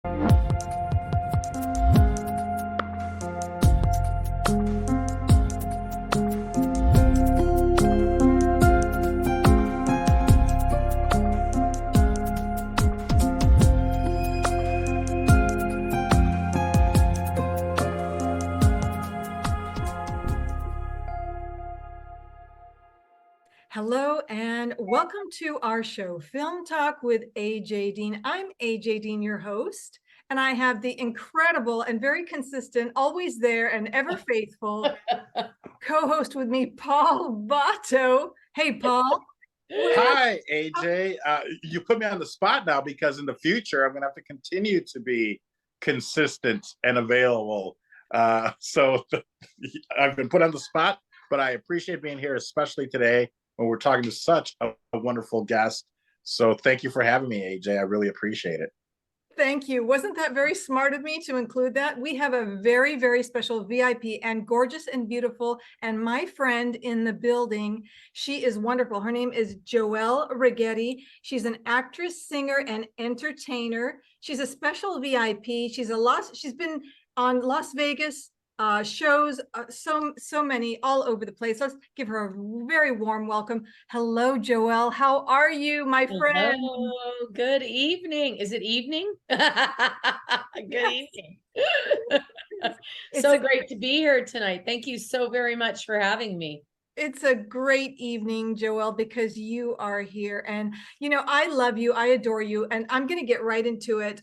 Hello and welcome to our show, Film Talk with AJ Dean. I'm AJ Dean, your host, and I have the incredible and very consistent, always there and ever faithful co-host with me, Paul Vato. Hey, Paul. Hi, AJ. You put me on the spot now because in the future, I'm going to have to continue to be consistent and available. So I've been put on the spot, but I appreciate being here, especially today when we're talking to such a wonderful guest. So thank you for having me, AJ. I really appreciate it. Thank you. Wasn't that very smart of me to include that? We have a very, very special VIP and gorgeous and beautiful, and my friend in the building. She is wonderful. Her name is Joelle Righetti. She's an actress, singer, and entertainer. She's a special VIP. She's been on Las Vegas shows, so many all over the place. Let's give her a very warm welcome. Hello, Joelle. How are you, my friend? Hello. Good evening. Is it evening? Good evening. So great to be here tonight. Thank you so very much for having me. It's a great evening, Joelle, because you are here. And, I love you. I adore you. And I'm going to get right into it.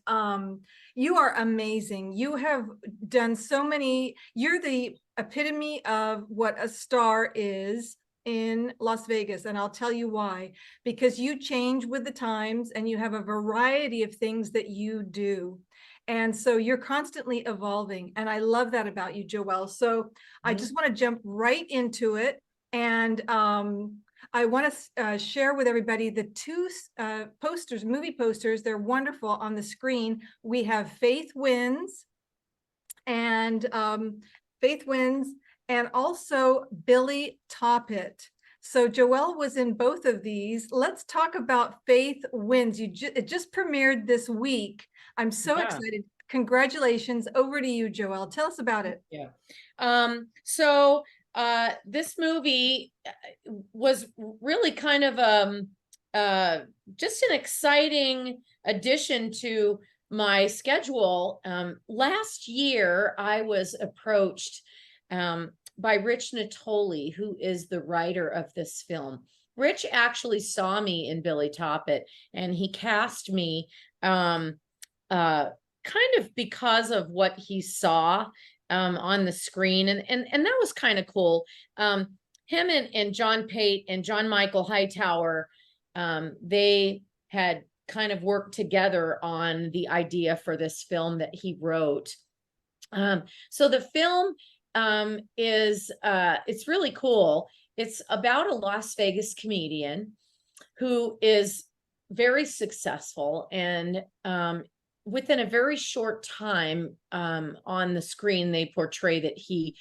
You are amazing. You have done so many. You're the epitome of what a star is in Las Vegas. And I'll tell you why. Because you change with the times and you have a variety of things that you do. And so you're constantly evolving. And I love that about you, Joelle. So I just want to jump right into it. And I want to share with everybody the two posters, movie posters. They're wonderful on the screen. We have Faith Wins and also Billy Toppett. So Joelle was in both of these. Let's talk about Faith Wins. It just premiered this week. I'm so excited. Congratulations. Over to you, Joelle. Tell us about it. Yeah. This movie was really kind of just an exciting addition to my schedule. Last year, I was approached by Rich Natoli, who is the writer of this film. Rich actually saw me in Billy Toppett, and he cast me kind of because of what he saw on the screen. And that was kind of cool. Him and John Pate and John Michael Hightower, they had kind of worked together on the idea for this film that he wrote. So the film it's really cool. It's about a Las Vegas comedian who is very successful, and within a very short time on the screen, they portray that he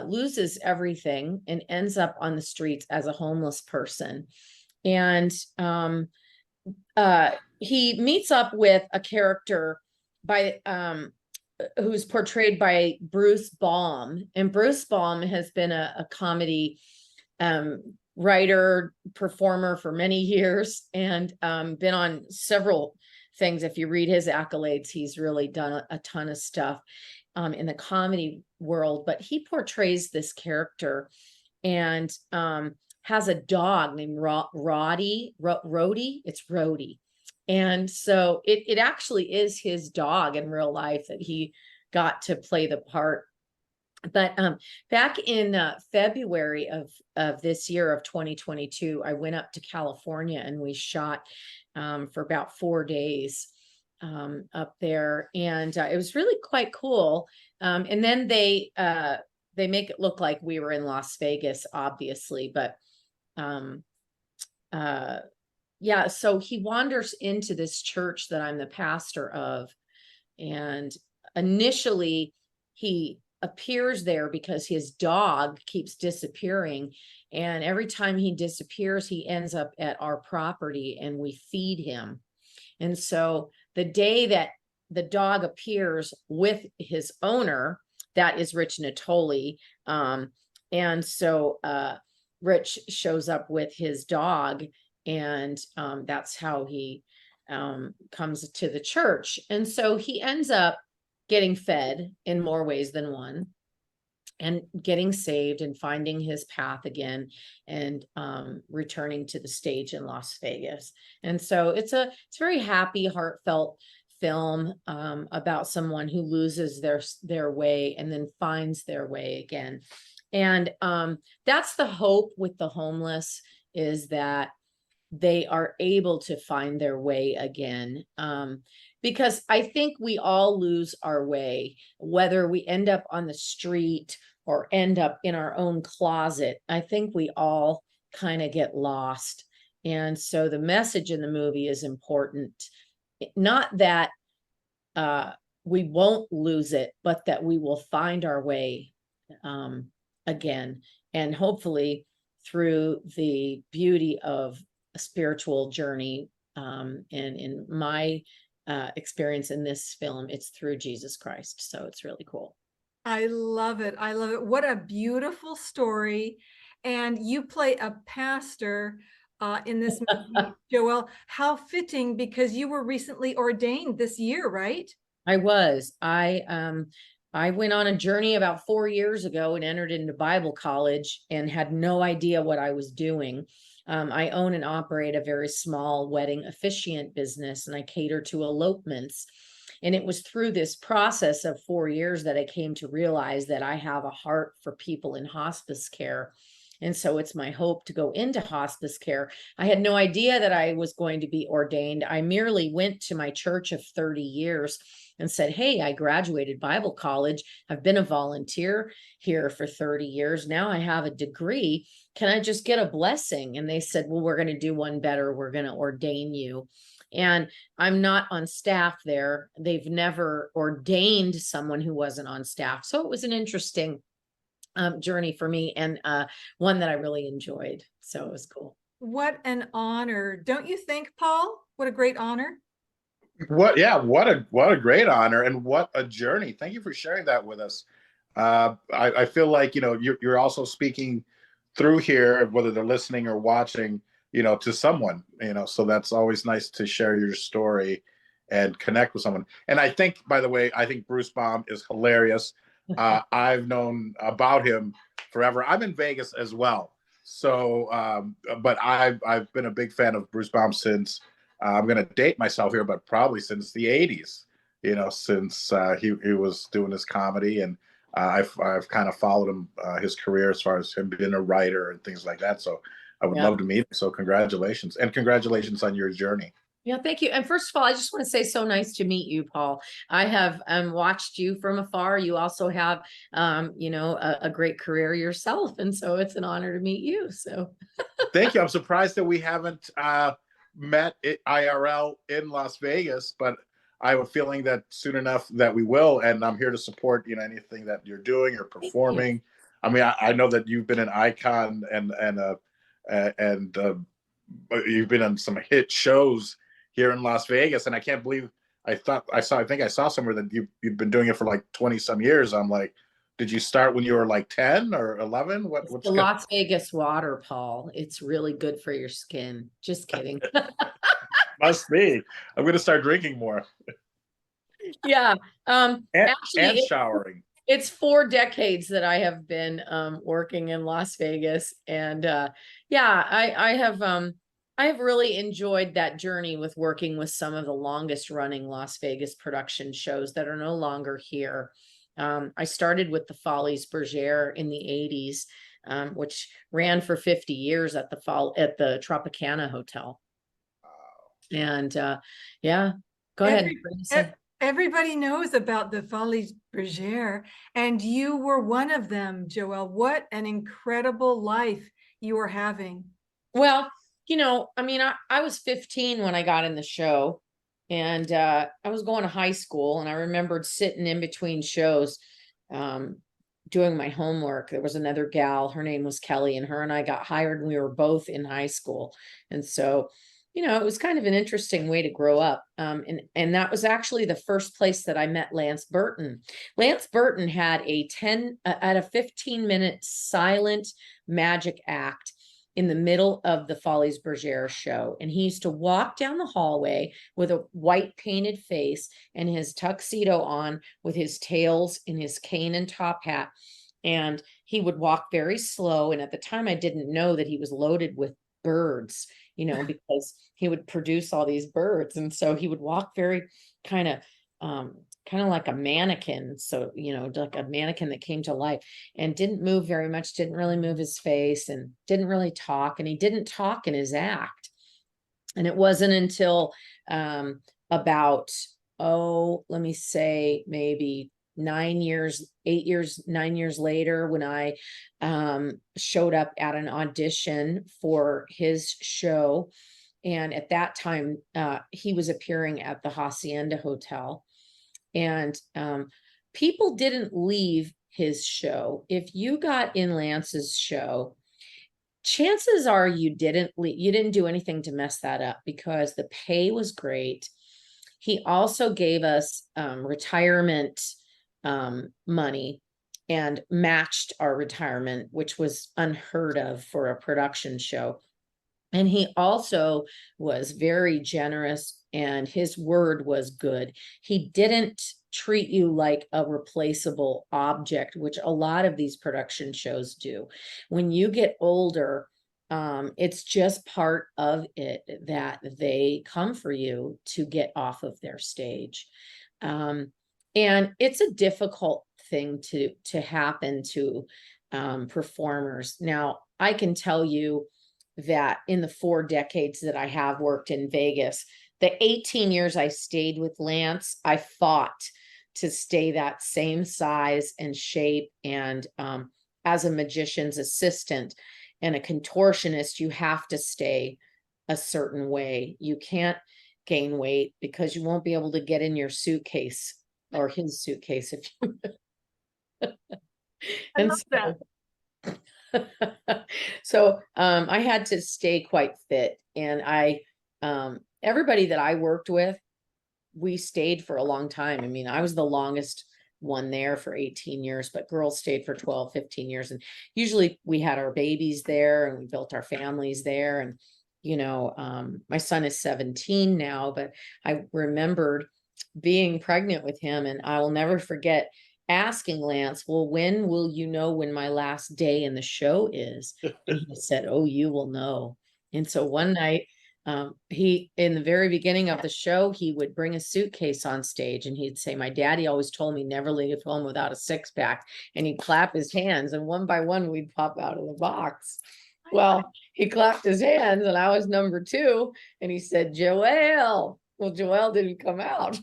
loses everything and ends up on the streets as a homeless person. And he meets up with a character who's portrayed by Bruce Baum. And Bruce Baum has been a comedy writer, performer for many years, and been on several things. If you read his accolades, he's really done a ton of stuff in the comedy world. But he portrays this character and has a dog named Rhodey. It's Rhodey. And so it actually is his dog in real life that he got to play the part. But back in February of this year of 2022, I went up to California and we shot for about 4 days up there, and it was really quite cool. And then they make it look like we were in Las Vegas, obviously, but yeah. So he wanders into this church that I'm the pastor of, and initially he appears there because his dog keeps disappearing, and every time he disappears he ends up at our property and we feed him. And so the day that the dog appears with his owner, that is Rich Natoli. And so Rich shows up with his dog, and that's how he comes to the church. And so he ends up getting fed in more ways than one, and getting saved and finding his path again, and returning to the stage in Las Vegas. And so it's very happy, heartfelt film about someone who loses their way and then finds their way again. And that's the hope with the homeless, is that they are able to find their way again. Because I think we all lose our way, whether we end up on the street or end up in our own closet. I think we all kind of get lost. And so the message in the movie is important. Not that we won't lose it, but that we will find our way again. And hopefully through the beauty of a spiritual journey. And in my experience in this film, it's through Jesus Christ. So it's really cool. I love it. I love it. What a beautiful story. And you play a pastor in this movie, Joelle. How fitting, because you were recently ordained this year, right? I was. I went on a journey about 4 years ago and entered into Bible college and had no idea what I was doing. I own and operate a very small wedding officiant business, and I cater to elopements. And it was through this process of 4 years that I came to realize that I have a heart for people in hospice care. And so it's my hope to go into hospice care. I had no idea that I was going to be ordained. I merely went to my church of 30 years and said, hey, I graduated Bible college. I've been a volunteer here for 30 years. Now I have a degree. Can I just get a blessing? And they said, well, we're going to do one better. We're going to ordain you. And I'm not on staff there. They've never ordained someone who wasn't on staff. So it was an interesting journey for me, and one that I really enjoyed. So it was cool. What an honor. Don't you think, Paul? What a great honor. What a great honor, and what a journey. Thank you for sharing that with us. I feel like, you're also speaking through here, whether they're listening or watching, to someone, so that's always nice to share your story and connect with someone. And I think, by the way, I think Bruce Baum is hilarious. I've known about him forever. I'm in Vegas as well. So, but I've been a big fan of Bruce Baum since, I'm going to date myself here, but probably since the 80s, since he was doing his comedy. And I've kind of followed him, his career, as far as him being a writer and things like that. So I would love to meet him. So congratulations, and congratulations on your journey. Yeah, thank you. And first of all, I just want to say, so nice to meet you, Paul. I have watched you from afar. You also have, a great career yourself. And so it's an honor to meet you. So thank you. I'm surprised that we haven't met IRL in Las Vegas, but I have a feeling that soon enough that we will. And I'm here to support, anything that you're doing or performing. I mean, I know that you've been an icon and you've been on some hit shows here in Las Vegas, and I can't believe I think I saw somewhere that you've been doing it for like 20 some years. I'm like, did you start when you were like 10 or 11? What's the Las Vegas water, Paul? It's really good for your skin. Just kidding. Must be. I'm going to start drinking more. Yeah. Actually, and showering. It's 4 decades that I have been working in Las Vegas, and I have really enjoyed that journey with working with some of the longest running Las Vegas production shows that are no longer here. I started with the Follies Bergère in the 80s, which ran for 50 years at the Tropicana Hotel. And go ahead. Everybody knows about the Follies Bergère, and you were one of them, Joelle. What an incredible life you were having. Well, I was 15 when I got in the show, and I was going to high school, and I remembered sitting in between shows doing my homework. There was another gal, her name was Kelly, and her and I got hired when we were both in high school. And so it was kind of an interesting way to grow up. And that was actually the first place that I met Lance Burton. Lance Burton had a 15-minute silent magic act in the middle of the Follies Bergère show. And he used to walk down the hallway with a white painted face and his tuxedo on with his tails and his cane and top hat. And he would walk very slow. And at the time, I didn't know that he was loaded with birds, because he would produce all these birds. And so he would walk very kind of like a mannequin. So, like a mannequin that came to life, and didn't move very much, didn't really move his face, and didn't really talk. And he didn't talk in his act. And it wasn't until about, let me say maybe 9 years later, when I showed up at an audition for his show. And at that time, he was appearing at the Hacienda Hotel. And people didn't leave his show. If you got in Lance's show, chances are you didn't do anything to mess that up, because the pay was great. He also gave us retirement money and matched our retirement, which was unheard of for a production show. And he also was very generous, and his word was good. He didn't treat you like a replaceable object, which a lot of these production shows do. When you get older, it's just part of it that they come for you to get off of their stage. And it's a difficult thing to happen to performers. Now, I can tell you that in the 4 decades that I have worked in Vegas, the 18 years I stayed with Lance, I fought to stay that same size and shape. And as a magician's assistant and a contortionist, you have to stay a certain way. You can't gain weight, because you won't be able to get in your suitcase, or his suitcase, if you I love that. So I had to stay quite fit, and everybody that I worked with, we stayed for a long time. I mean, I was the longest one there for 18 years, but girls stayed for 12, 15 years. And usually we had our babies there, and we built our families there. And, my son is 17 now, but I remembered being pregnant with him, and I will never forget asking Lance, well, when will you know when my last day in the show is? And he said, oh, you will know. And so one night, in the very beginning of the show, he would bring a suitcase on stage, and he'd say, my daddy always told me never leave home without a 6-pack. And he'd clap his hands, and one by one we'd pop out of the box. Well, he clapped his hands, and I was number 2, and he said, Joelle. Well, Joelle didn't come out.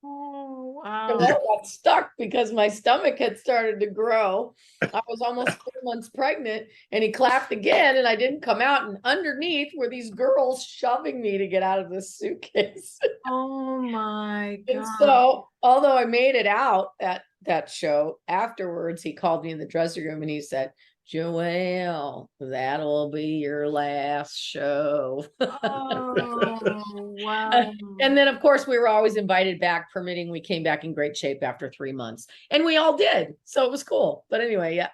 Oh, I wow. got stuck because my stomach had started to grow. I was almost 4 months pregnant, and he clapped again, and I didn't come out. And underneath were these girls shoving me to get out of this suitcase. Oh my And God. so, although I made it out at that show, afterwards he called me in the dressing room and he said, Joelle, that'll be your last show. Oh, wow. And then, of course, we were always invited back, permitting we came back in great shape after 3 months. And we all did. So it was cool. But anyway, yeah.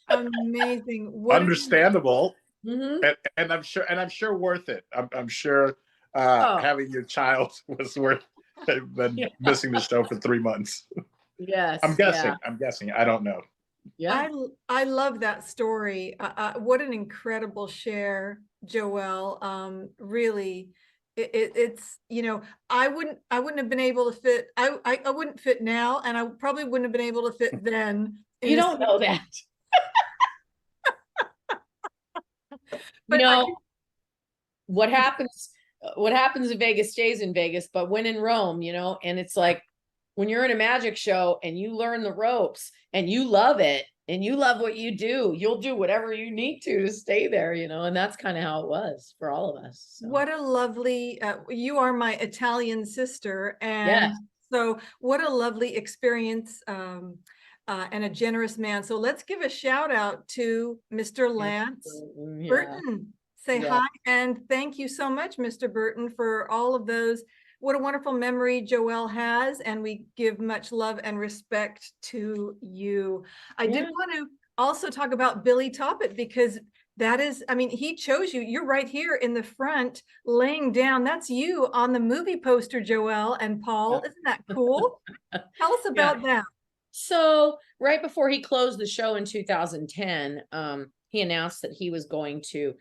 Amazing. What Understandable. Mhm. And I'm sure worth it. I'm sure having your child was worth than missing the show for 3 months. Yes. I'm guessing. I don't know. Yeah. I love that story. What an incredible share, Joelle. Really, it's I wouldn't have been able to fit. I wouldn't fit now, and I probably wouldn't have been able to fit then. You don't know that. But what happens in Vegas stays in Vegas, but when in Rome, and it's like when you're in a magic show and you learn the ropes and you love it and you love what you do, you'll do whatever you need to stay there, and that's kind of how it was for all of us. So. What a lovely, you are my Italian sister. And Yes. so what a lovely experience and a generous man. So let's give a shout out to Mr. Lance Burton. say Yeah. hi. And thank you so much, Mr. Burton, for all of those. What a wonderful memory Joelle has, and we give much love and respect to you. I did Yeah. want to also talk about Billy Toppett, because that is, I mean, he chose you. You're right here in the front, laying down. That's you on the movie poster, Joelle and Paul. Isn't that cool? Tell us Yeah. about that. So right before he closed the show in 2010, he announced that he was going to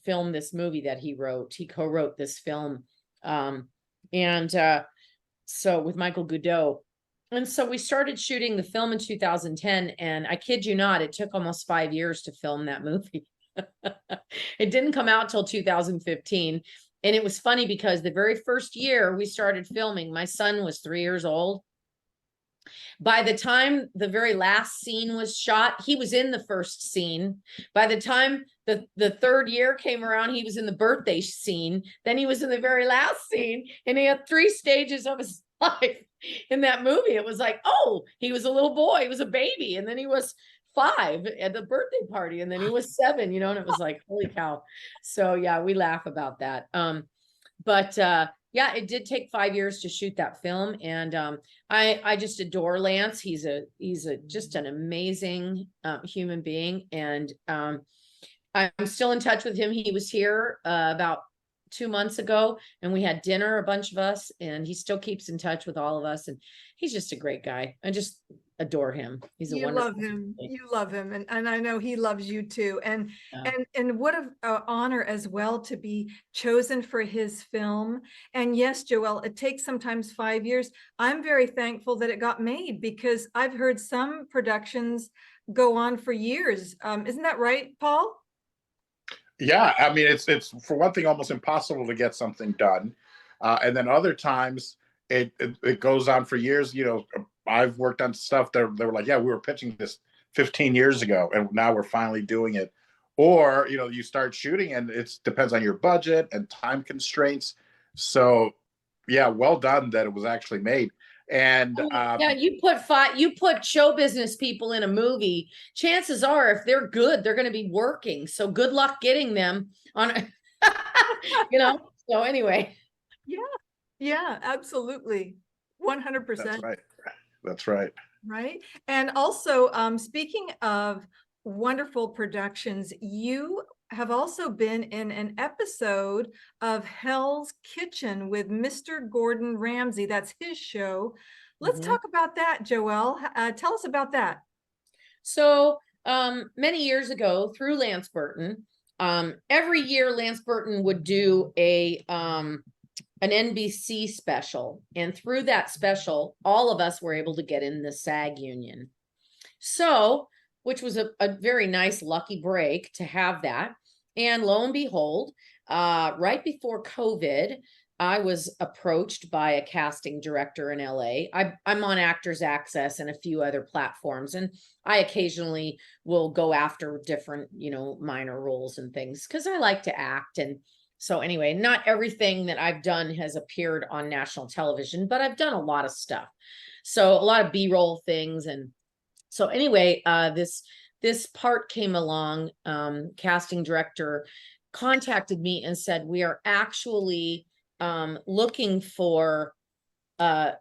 film this movie that he wrote. He co-wrote this film. And so with Michael Goudeau. And so we started shooting the film in 2010. And I kid you not, it took almost 5 years to film that movie. It didn't come out till 2015. And it was funny because the very first year we started filming, my son was 3 years old. By the time the very last scene was shot, he was in the first scene. By the time the third year came around, he was in the birthday scene. Then he was in the very last scene, and he had 3 stages of his life in that movie. It was like, oh, he was a little boy, he was a baby, and then he was 5 at the birthday party, and then he was 7, and it was like, holy cow. So yeah, we laugh about that. But yeah, it did take 5 years to shoot that film. And I just adore Lance. He's just an amazing human being. And I'm still in touch with him. He was here about 2 months ago, and we had dinner, a bunch of us, and he still keeps in touch with all of us. And he's just a great guy. I just adore him. He's a You wonderful love him. guy. You love him. And I know he loves you too. And Yeah. and what an honor as well to be chosen for his film. And yes, Joelle, it takes sometimes 5 years. I'm very thankful that it got made, because I've heard some productions go on for years. Isn't that right, Paul? Yeah, I mean, it's for one thing almost impossible to get something done, and then other times it goes on for years. I've worked on stuff that they were like, yeah, we were pitching this 15 years ago, and now we're finally doing it. Or you start shooting, and it depends on your budget and time constraints. So, yeah, well done that it was actually made. And Yeah, you put show business people in a movie. Chances are, if they're good, they're going to be working. So good luck getting them on, So anyway. Yeah. Yeah, absolutely. 100%. that's right. That's right. Right. And also, speaking of wonderful productions, you have also been in an episode of Hell's Kitchen with Mr. Gordon Ramsay. That's his show. Let's talk about that, Joelle. Tell us about that. So many years ago, through Lance Burton, every year Lance Burton would do an NBC special. And through that special, all of us were able to get in the SAG union. So, which was a very nice lucky break to have that. And lo and behold, right before COVID, I was approached by a casting director in LA. I'm on Actors Access and a few other platforms, and I occasionally will go after different, minor roles and things because I like to act. And so anyway, not everything that I've done has appeared on national television, but I've done a lot of stuff. So a lot of B-roll things. And so anyway, this part came along. Casting director contacted me and said, we are actually looking for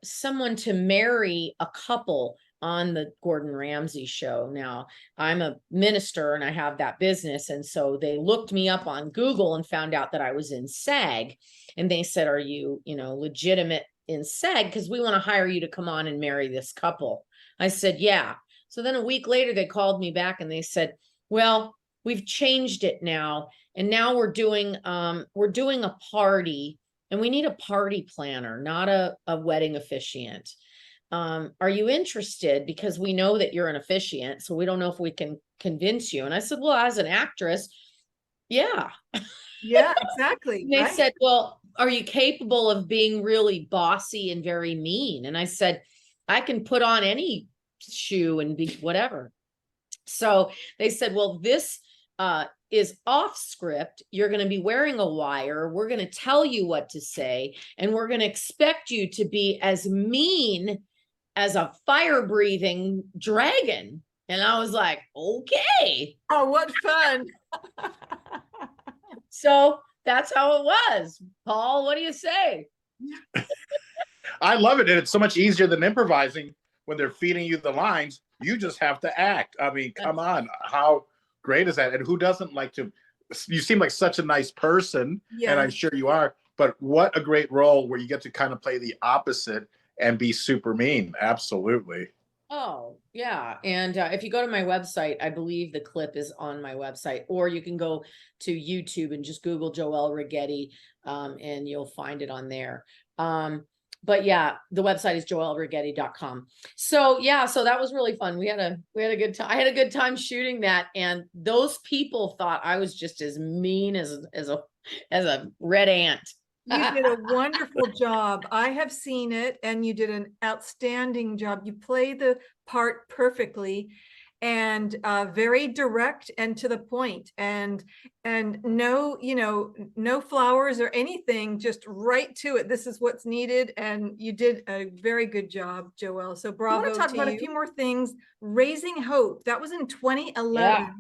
someone to marry a couple on the Gordon Ramsay show. Now, I'm a minister and I have that business. And so they looked me up on Google and found out that I was in SAG. And they said, are you, legitimate in SAG? Because we want to hire you to come on and marry this couple. I said, yeah. So then a week later, they called me back and they said, well, we've changed it now. And now we're doing a party, and we need a party planner, not a wedding officiant. Are you interested? Because we know that you're an officiant, so we don't know if we can convince you. And I said, well, as an actress, yeah. Yeah, exactly. They right? said, well, are you capable of being really bossy and very mean? And I said, I can put on any shoe and be whatever. So they said, well, this is off script. You're going to be wearing a wire. We're going to tell you what to say, and we're going to expect you to be as mean as a fire breathing dragon. And I was like, okay. Oh, what fun. So that's how it was. Paul, what do you say? I love it. And it's so much easier than improvising when they're feeding you the lines. You just have to act. I mean, come on. How great is that? And who doesn't like to? You seem like such a nice person, and I'm Yes. sure you are. But what a great role where you get to kind of play the opposite and be super mean. Absolutely. Oh, yeah. And if you go to my website, I believe the clip is on my website, or you can go to YouTube and just Google Joelle Righetti, and you'll find it on there. But yeah, the website is joellerighetti.com. So yeah, so that was really fun. We had a good time. I had a good time shooting that, and those people thought I was just as mean as a red ant. You did a wonderful job. I have seen it, and you did an outstanding job. You play the part perfectly, and very direct and to the point, and no, no flowers or anything, just right to it. This is what's needed, and you did a very good job, Joelle. So bravo. I want to talk about a few more things. Raising Hope, that was in 2011. Yeah.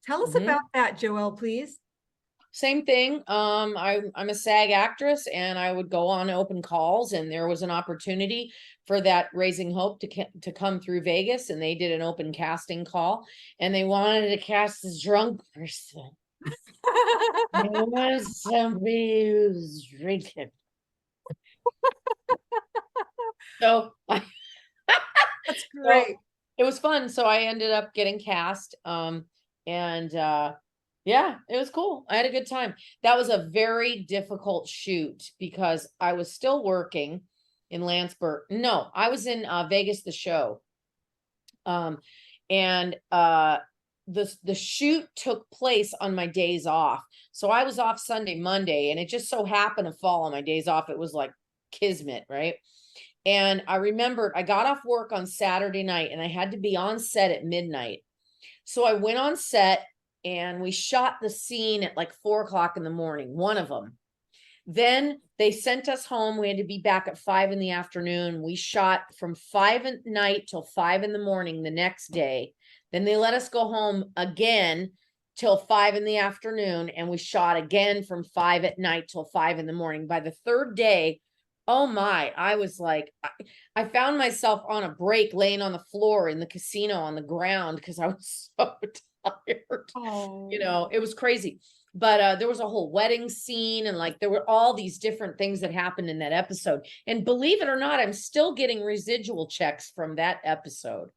Tell us Mhm. about that, Joelle, please. Same thing. I'm a SAG actress, and I would go on open calls, and there was an opportunity for that Raising Hope to come through Vegas, and they did an open casting call, and they wanted to cast this drunk person. They wanted somebody who's drinking. So That's so great. it was fun. So I ended up getting cast. And yeah, it was cool. I had a good time. That was a very difficult shoot because I was still working in Landsberg. No, I was in Vegas the show. And the shoot took place on my days off. So I was off Sunday, Monday, and it just so happened to fall on my days off. It was like kismet, right? And I remembered I got off work on Saturday night, and I had to be on set at midnight. So I went on set, and we shot the scene at like 4 o'clock in the morning, one of them. Then they sent us home. We had to be back at 5 in the afternoon. We shot from 5 at night till 5 in the morning the next day. Then they let us go home again till 5 in the afternoon. And we shot again from 5 at night till 5 in the morning. By the third day, oh my, I was like, I found myself on a break laying on the floor in the casino on the ground because I was so tired. Oh. It was crazy. But there was a whole wedding scene, and like there were all these different things that happened in that episode. And believe it or not, I'm still getting residual checks from that episode.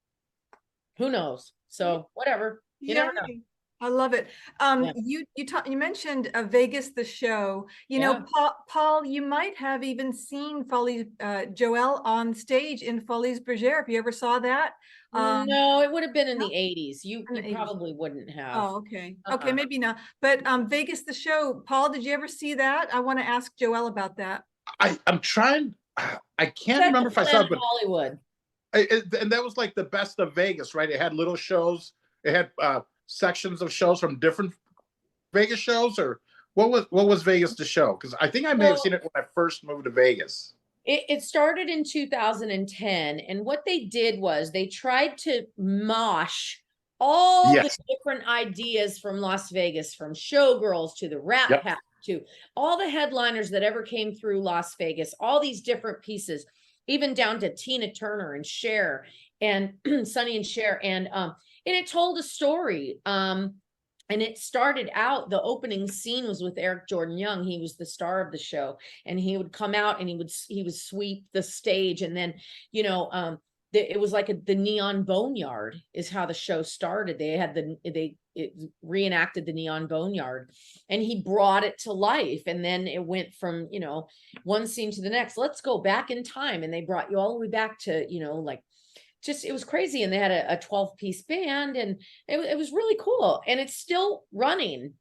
Who knows? So whatever. You never know. I love it. Yeah. You mentioned Vegas the show. Yeah. Paul, you might have even seen Joelle on stage in Folies Bergère. If you ever saw that. No, it would have been in no? the 80s. You In the 80s. probably wouldn't have. Oh, okay. Okay, maybe not. But Vegas the show, Paul, did you ever see that? I want to ask Joelle about that. I'm trying. I can't remember if I saw it, but Hollywood. and that was like the best of Vegas, right? It had little shows. It had sections of shows from different Vegas shows, or what was Vegas the show? Because I think I may have seen it when I first moved to Vegas. It started in 2010, and what they did was they tried to mosh all the different ideas from Las Vegas, from Showgirls to the Rat Pack to all the headliners that ever came through Las Vegas, all these different pieces, even down to Tina Turner and Cher and Sonny and Cher, and it told a story. And it started out, the opening scene was with Eric Jordan Young. He was the star of the show, and he would come out and he would sweep the stage. And then, it was like the Neon Boneyard is how the show started. It reenacted the Neon Boneyard, and he brought it to life. And then it went from, one scene to the next. Let's go back in time. And they brought you all the way back to, like, just, it was crazy. And they had a 12-piece band, and it was really cool, and it's still running.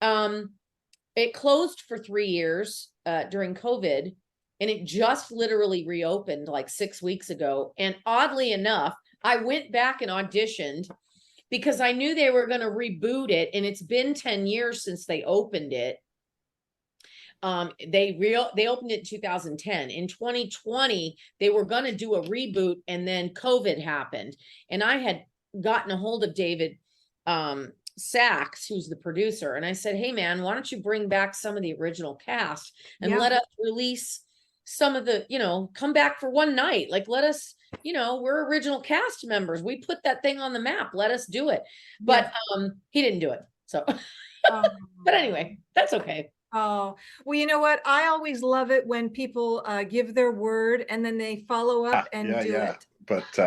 It closed for 3 years during COVID, and it just literally reopened like 6 weeks ago. And oddly enough, I went back and auditioned because I knew they were going to reboot it, and it's been 10 years since they opened it. They opened it in 2010. In 2020, they were going to do a reboot, and then COVID happened. And I had gotten a hold of David Sachs, who's the producer, and I said, hey man, why don't you bring back some of the original cast and Yeah. let us release some of the, come back for one night. Like, let us, we're original cast members. We put that thing on the map. Let us do it. But he didn't do it. So, Oh. but anyway, that's okay. Oh, well, you know what? I always love it when people give their word and then they follow up and do it. But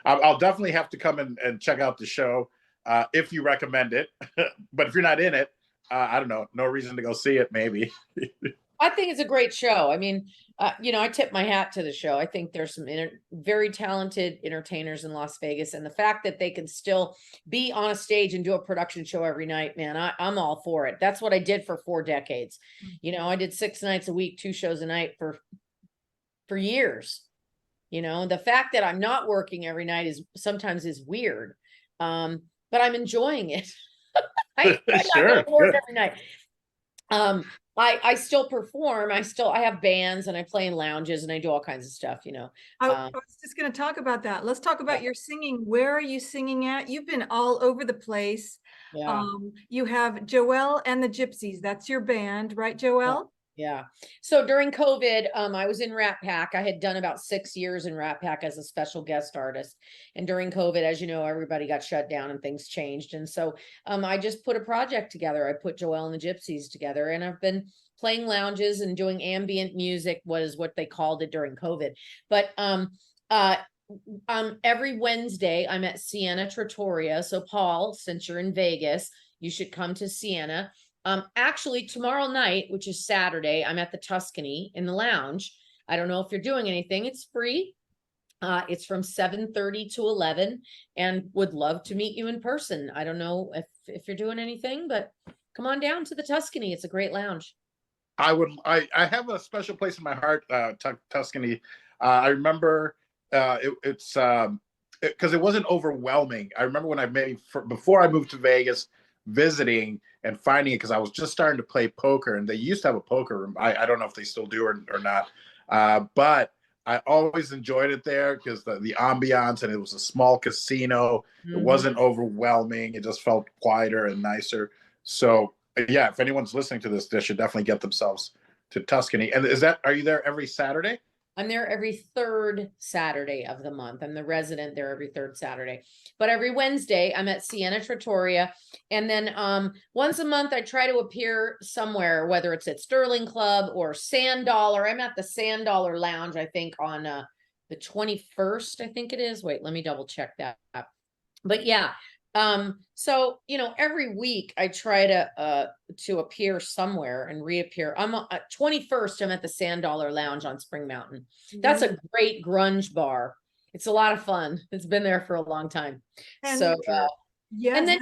I'll definitely have to come and check out the show if you recommend it. But if you're not in it, I don't know, no reason to go see it, maybe. I think it's a great show. I mean, I tip my hat to the show. I think there's some very talented entertainers in Las Vegas, and the fact that they can still be on a stage and do a production show every night, man, I'm all for it. That's what I did for 4 decades. I did 6 nights a week, 2 shows a night for years. The fact that I'm not working every night sometimes weird, but I'm enjoying it. I Sure, not work every night. I still perform. I have bands and I play in lounges and I do all kinds of stuff, I was just going to talk about that. Let's talk about your singing. Where are you singing at? You've been all over the place. Yeah. You have Joelle and the Gypsies. That's your band, right, Joelle? Yeah. So during COVID, I was in Rat Pack. I had done about 6 years in Rat Pack as a special guest artist. And during COVID, as you know, everybody got shut down and things changed. And so I just put a project together. I put Joelle and the Gypsies together, and I've been playing lounges and doing ambient music, was what they called it during COVID. But every Wednesday I'm at Sienna Trattoria. So Paul, since you're in Vegas, you should come to Sienna. Actually, tomorrow night, which is Saturday, I'm at the Tuscany in the lounge. I don't know if you're doing anything. It's free. It's from 7:30 to 11, and would love to meet you in person. I don't know if you're doing anything, but come on down to the Tuscany. It's a great lounge. I have a special place in my heart, Tuscany. I remember it's because it wasn't overwhelming. I remember when before I moved to Vegas, visiting and finding it, because I was just starting to play poker, and they used to have a poker room. I don't know if they still do or not, but I always enjoyed it there because the ambiance, and it was a small casino. It wasn't overwhelming. It just felt quieter and nicer. So yeah, if anyone's listening to this, they should definitely get themselves to Tuscany. And are you there every Saturday? I'm there every 3rd Saturday of the month. I'm the resident there every 3rd Saturday. But every Wednesday, I'm at Sienna Trattoria. And then once a month, I try to appear somewhere, whether it's at Sterling Club or Sand Dollar. I'm at the Sand Dollar Lounge, I think, on the 21st, I think it is. Wait, let me double check that. But yeah, so every week I try to appear somewhere and reappear. I'm 21st, I'm at the Sand Dollar Lounge on Spring Mountain. That's a great grunge bar. It's a lot of fun. It's been there for a long time. And so yes, and then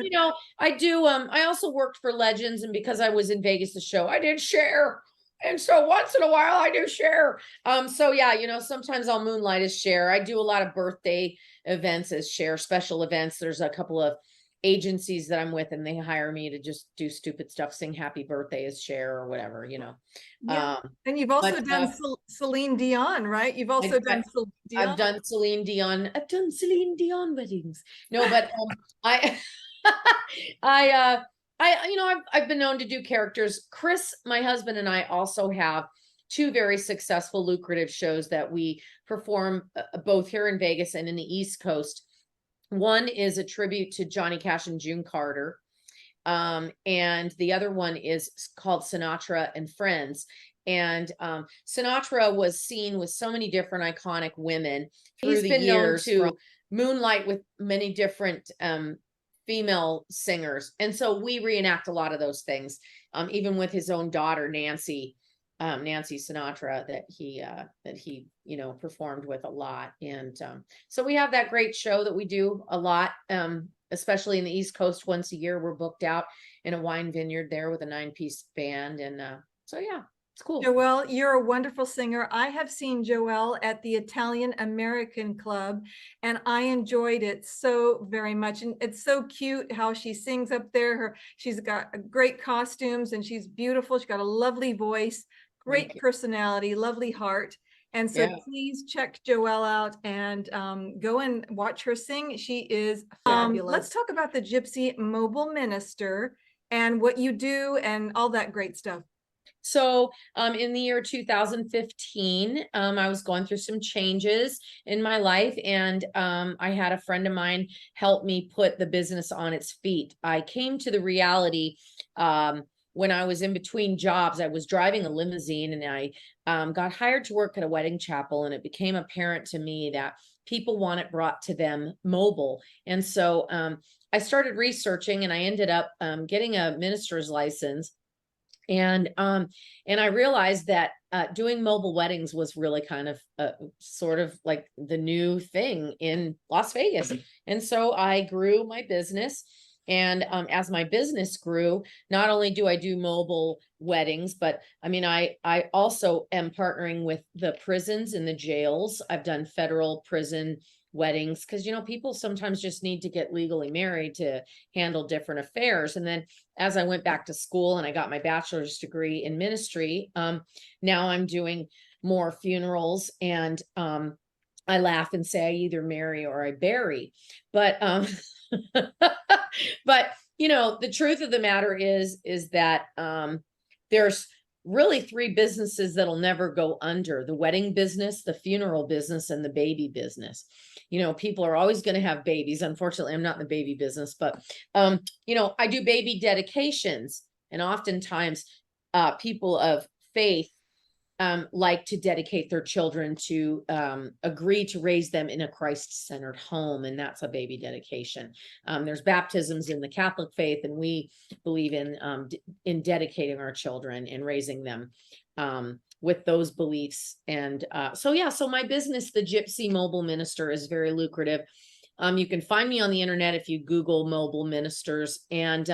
I do I also worked for Legends, and because I was in Vegas the show, I did Cher. And so once in a while I do Cher. So yeah, sometimes I'll moonlight as Cher. I do a lot of birthday events as Cher, special events. There's a couple of agencies that I'm with, and they hire me to just do stupid stuff, sing happy birthday as Cher or whatever, Yeah. And you've also done Celine Dion, right? You've also done Celine Dion. I've done Celine Dion. I've done Celine Dion weddings. No, but I've been known to do characters. Chris, my husband, and I also have 2 very successful, lucrative shows that we perform both here in Vegas and in the East Coast. One is a tribute to Johnny Cash and June Carter. And the other one is called Sinatra and Friends. And Sinatra was seen with so many different iconic women through the years, known to moonlight with many different female singers. And so we reenact a lot of those things, even with his own daughter, Nancy Sinatra, that he performed with a lot. And so we have that great show that we do a lot, especially in the East Coast. Once a year, we're booked out in a wine vineyard there with a 9-piece band. And so yeah, it's cool. Joelle, you're a wonderful singer. I have seen Joelle at the Italian American Club, and I enjoyed it so very much. And it's so cute how she sings up there. She's got great costumes, and she's beautiful. She's got a lovely voice, great personality, lovely heart. And so Yeah. please check Joelle out and go and watch her sing. She is fabulous. Let's talk about the Gypsy Mobile Minister and what you do and all that great stuff. So in the year 2015, I was going through some changes in my life, and I had a friend of mine help me put the business on its feet. I came to the reality when I was in between jobs. I was driving a limousine, and I got hired to work at a wedding chapel, and it became apparent to me that people want it brought to them mobile. And so I started researching, and I ended up getting a minister's license. And I realized that doing mobile weddings was really kind of sort of like the new thing in Las Vegas. And so I grew my business. And as my business grew, not only do I do mobile weddings, but I mean, I also am partnering with the prisons and the jails. I've done federal prison weddings because, people sometimes just need to get legally married to handle different affairs. And then as I went back to school and I got my bachelor's degree in ministry, now I'm doing more funerals, and I laugh and say I either marry or I bury. But but the truth of the matter is that there's really three businesses that'll never go under: the wedding business, the funeral business, and the baby business. People are always going to have babies. Unfortunately, I'm not in the baby business, but I do baby dedications, and oftentimes people of faith like to dedicate their children to agree to raise them in a Christ-centered home, and that's a baby dedication. There's baptisms in the Catholic faith, and we believe in dedicating our children and raising them with those beliefs. And so my business, the Gypsy Mobile Minister, is very lucrative. You can find me on the internet if you Google mobile ministers, and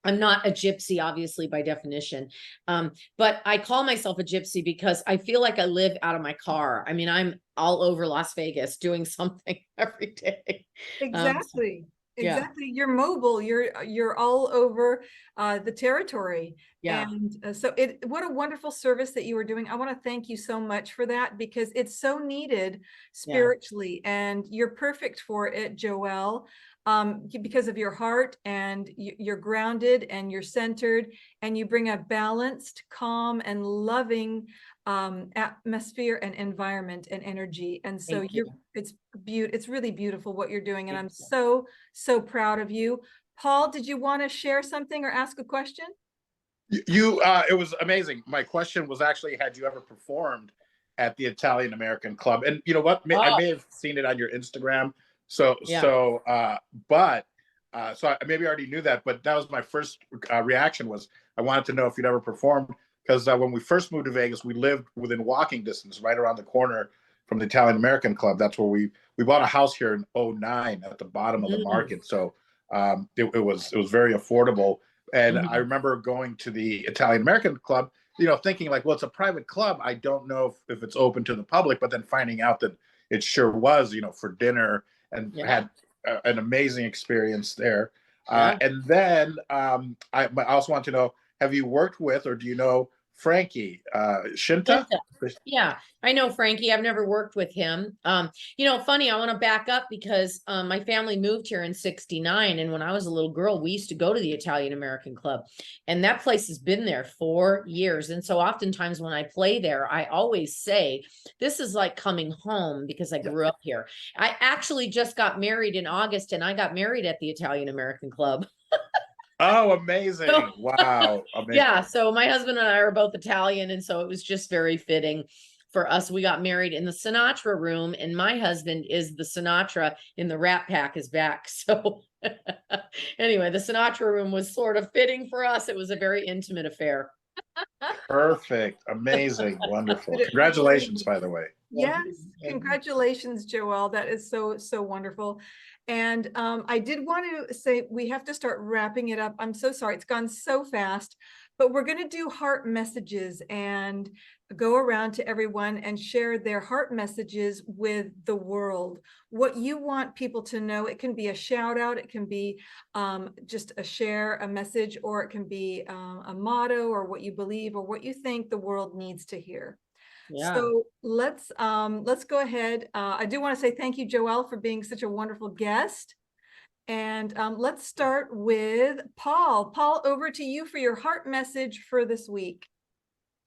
I'm not a gypsy, obviously, by definition. But I call myself a gypsy because I feel like I live out of my car. I mean, I'm all over Las Vegas doing something every day. Exactly. Yeah. Exactly. You're mobile. You're all over the territory. Yeah. And what a wonderful service that you were doing. I want to thank you so much for that, because it's so needed spiritually, and you're perfect for it, Joelle, because of your heart, and you're grounded and you're centered, and you bring a balanced, calm, and loving atmosphere and environment and energy. And so Thank you. it's really beautiful what you're doing, and I'm so proud of you. Paul, did you want to share something or ask a question? It was amazing. My question was actually, had you ever performed at the Italian American Club? And you know what? I may have seen it on your Instagram. So I maybe already knew that, but that was my first reaction. Was I wanted to know if you'd ever performed, because when we first moved to Vegas, we lived within walking distance, right around the corner from the Italian American Club. That's where we bought a house here in '09 at the bottom of the market. So it was very affordable. And I remember going to the Italian American Club, thinking like, well, it's a private club. I don't know if it's open to the public, but then finding out that it sure was, for dinner, and had an amazing experience there. And then I also want to know, have you worked with, or do you know Frankie Shinta? Yeah, I know Frankie. I've never worked with him. Funny, I want to back up because my family moved here in '69. And when I was a little girl, we used to go to the Italian American Club. And that place has been there for years. And so oftentimes when I play there, I always say, this is like coming home, because I grew up here. I actually just got married in August, and I got married at the Italian American Club. Oh, amazing. Wow. Amazing. Yeah. So my husband and I are both Italian. And so it was just very fitting for us. We got married in the Sinatra room, and my husband is the Sinatra in the Rat Pack is back. So anyway, the Sinatra room was sort of fitting for us. It was a very intimate affair. Perfect. Amazing. Wonderful. Congratulations, by the way. Yes, congratulations, Joelle. That is so wonderful. And I did want to say, we have to start wrapping it up. I'm so sorry, it's gone so fast, but we're going to do heart messages and go around to everyone and share their heart messages with the world. What you want people to know. It can be a shout out, it can be just a message, or it can be a motto, or what you believe, or what you think the world needs to hear. Yeah. So let's go ahead. I do want to say thank you, Joelle, for being such a wonderful guest. And let's start with Paul. Paul, over to you for your heart message for this week.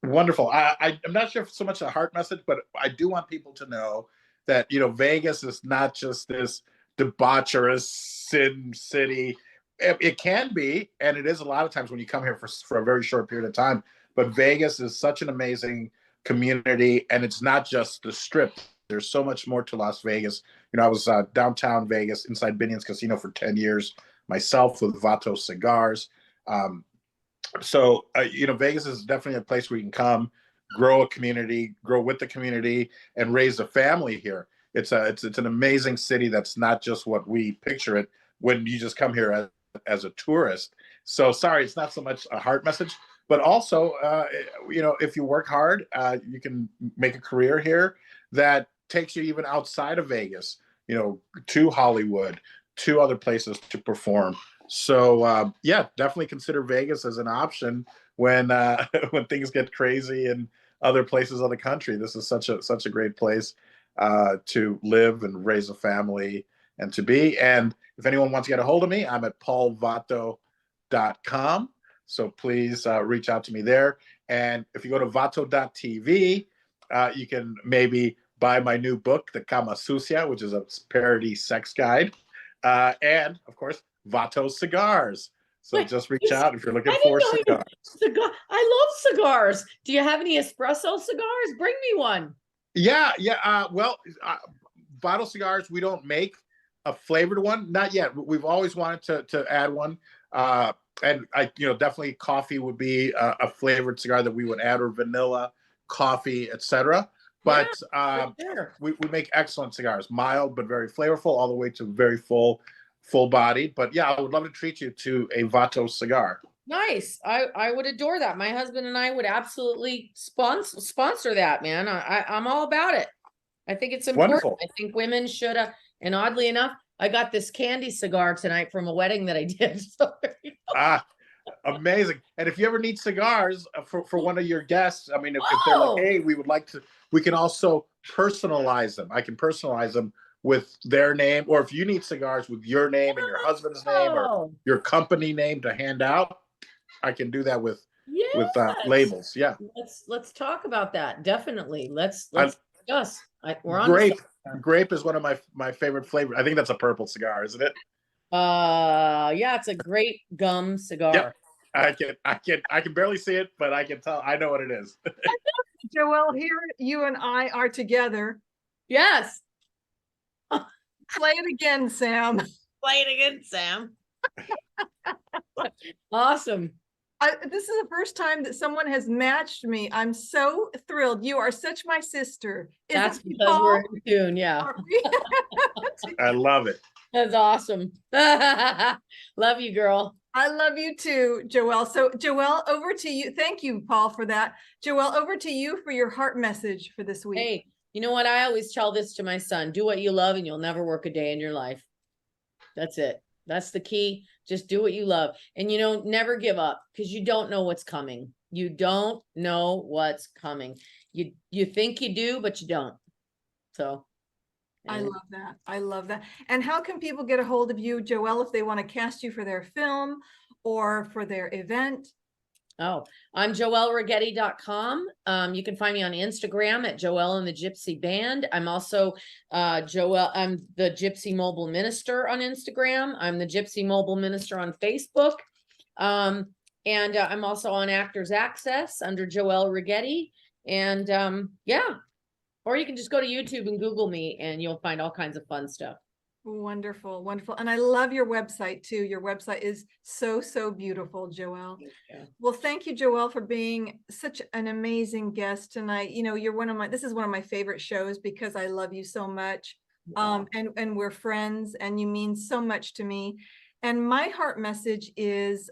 Wonderful. I'm not sure if so much a heart message, but I do want people to know that, Vegas is not just this debaucherous sin city. It can be, and it is a lot of times when you come here for a very short period of time. But Vegas is such an amazing community, and it's not just the strip. There's so much more to Las Vegas. I was downtown Vegas inside Binion's Casino for 10 years myself with Vato cigars. So Vegas is definitely a place where you can come, grow a community, grow with the community, and raise a family here. It's an amazing city that's not just what we picture it when you just come here as a tourist. So sorry, it's not so much a heart message, but also if you work hard, you can make a career here that takes you even outside of Vegas, to Hollywood, to other places to perform. So yeah, definitely consider Vegas as an option when when things get crazy in other places of the country. This is such a great place to live and raise a family and to be. And if anyone wants to get a hold of me, I'm at paulvato.com. So please reach out to me there. And if you go to vato.tv, you can maybe buy my new book, The Kama Sucia, which is a parody sex guide. And of course, Vato cigars. So Wait, just reach out if you're looking I for didn't know cigars. cigar. I love cigars. Do you have any espresso cigars? Bring me one. Yeah. Vato cigars, we don't make a flavored one. Not yet. We've always wanted to add one. And definitely coffee would be a flavored cigar that we would add, or vanilla, coffee, etc. But Sure. we make excellent cigars, mild but very flavorful, all the way to very full bodied. But yeah, I would love to treat you to a Vato cigar. Nice. I would adore that. My husband and I would absolutely sponsor that, man. I'm all about it. I think it's important. Wonderful. I think women should have. And oddly enough, I got this candy cigar tonight from a wedding that I did. So, Amazing. And if you ever need cigars for one of your guests, I mean, if they're like, hey, we would like to, we can also personalize them. I can personalize them with their name, or if you need cigars with your name and your husband's name or your company name to hand out, I can do that with labels. Yeah. Let's talk about that. Definitely. Let's discuss. We're on grape. Grape is one of my favorite flavors. I think that's a purple cigar, isn't it? Yeah, it's a great gum cigar. Yep. I can barely see it, but I can tell. I know what it is. Joelle, here you and I are together. Yes. Play it again, Sam. Play it again, Sam. Awesome. This is the first time that someone has matched me. I'm so thrilled. You are such my sister. That's because we're in tune. Yeah. I love it. That's awesome. Love you, girl. I love you too, Joelle. So Joelle, over to you. Thank you, Paul, for that. Joelle, over to you for your heart message for this week. Hey, you know what? I always tell this to my son: do what you love and you'll never work a day in your life. That's it. That's the key. Just do what you love. And never give up, because you don't know what's coming. You don't know what's coming. You think you do, but you don't. So I love that. I love that. And how can people get a hold of you, Joelle, if they want to cast you for their film or for their event? Oh, I'm joellerighetti.com. You can find me on Instagram at Joelle and the Gypsy Band. I'm also Joelle. I'm the Gypsy Mobile Minister on Instagram. I'm the Gypsy Mobile Minister on Facebook. And I'm also on Actors Access under Joelle Righetti. And yeah, or you can just go to YouTube and Google me and you'll find all kinds of fun stuff. Wonderful, wonderful. And I love your website too. Your website is so, so beautiful, Joelle. Yeah. Well, thank you, Joelle, for being such an amazing guest tonight. You're this is one of my favorite shows because I love you so much. Wow. And we're friends and you mean so much to me. And my heart message is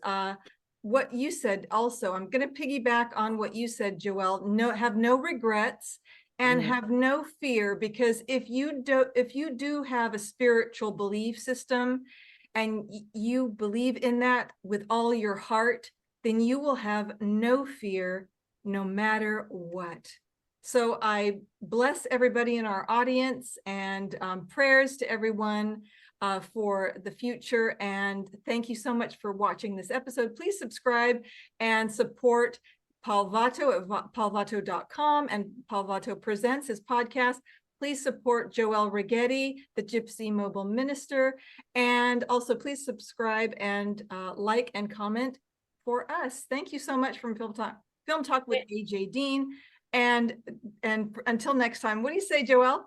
what you said also. I'm going to piggyback on what you said, Joelle. Have no regrets. And have no fear, because if you do have a spiritual belief system and you believe in that with all your heart, then you will have no fear no matter what. So I bless everybody in our audience, and prayers to everyone for the future. And thank you so much for watching this episode. Please subscribe and support Paul Vato at paulvato.com, and Paul Vato Presents his podcast. Please support Joelle Righetti, the Gypsy Mobile Minister. And also please subscribe and like and comment for us. Thank you so much from Film Talk with AJ Dean. And until next time, what do you say, Joelle?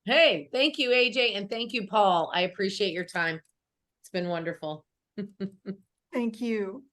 Hey, thank you, AJ, and thank you, Paul. I appreciate your time. It's been wonderful. Thank you.